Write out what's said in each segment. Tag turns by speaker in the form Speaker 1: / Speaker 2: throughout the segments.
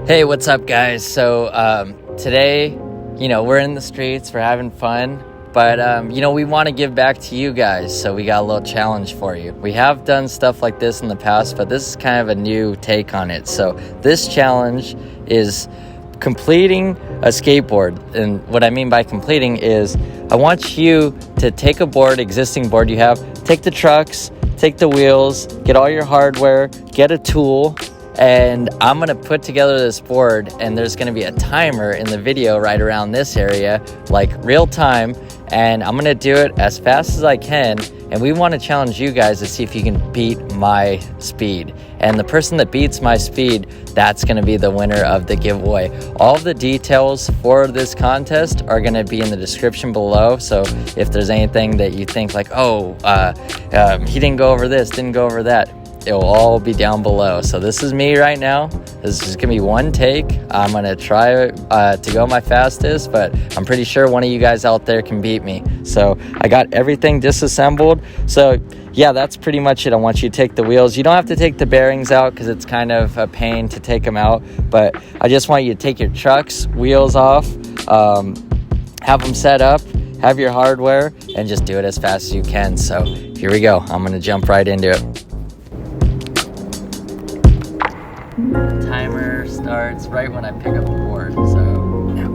Speaker 1: Hey, what's up, guys? So today, we're in the streets, we're having fun, but we want to give back to you guys, so we got a little challenge for you. We have done stuff like this in the past, but this is kind of a new take on it. So this challenge is completing a skateboard, and what I mean by completing is I want you to take a board, existing board you have, take the trucks, take the wheels, get all your hardware, get a tool, and I'm gonna put together this board, and there's gonna be a timer in the video right around this area, like real time, and I'm gonna do it as fast as I can, and we wanna challenge you guys to see if you can beat my speed. And the person that beats my speed, that's gonna be the winner of the giveaway. All the details for this contest are gonna be in the description below, so if there's anything that you think like, he didn't go over this, didn't go over that, it will all be down below. So this is me right now. This is gonna be one take. I'm gonna try to go my fastest, but I'm pretty sure one of you guys out there can beat me. So I got everything disassembled. So yeah, that's pretty much it. I want you to take the wheels. You don't have to take the bearings out because it's kind of a pain to take them out, but I just want you to take your trucks, wheels off, have them set up, have your hardware, and just do it as fast as you can. So here we go. I'm gonna jump right into it. Timer starts right when I pick up the board, so yeah.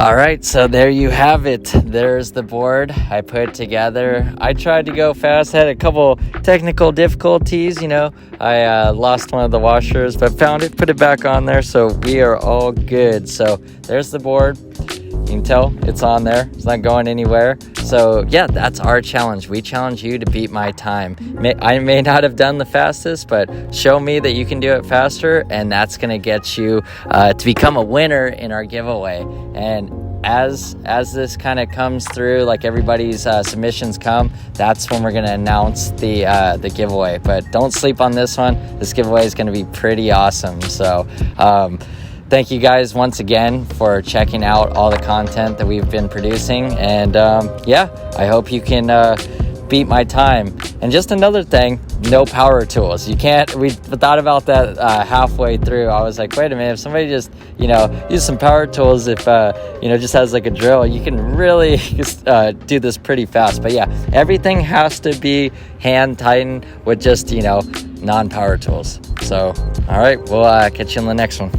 Speaker 1: All right, so there you have it. There's the board I put together. I tried to go fast, had a couple technical difficulties, I lost one of the washers, but found it, put it back on there, so we are all good. So there's the board. You can tell it's on there. It's not going anywhere. So yeah, that's our challenge. We challenge you to beat my time. I may not have done the fastest, but show me that you can do it faster, and that's going to get you to become a winner in our giveaway. And as this kind of comes through, like everybody's submissions come, that's when we're going to announce the giveaway. But don't sleep on this one. This giveaway is going to be pretty awesome. So thank you guys once again for checking out all the content that we've been producing. And I hope you can beat my time. And just another thing, no power tools. You can't, we thought about that halfway through. I was like, wait a minute, if somebody just, use some power tools, if, just has like a drill, you can really do this pretty fast. But yeah, everything has to be hand tightened with just, non-power tools. So, all right, we'll catch you in the next one.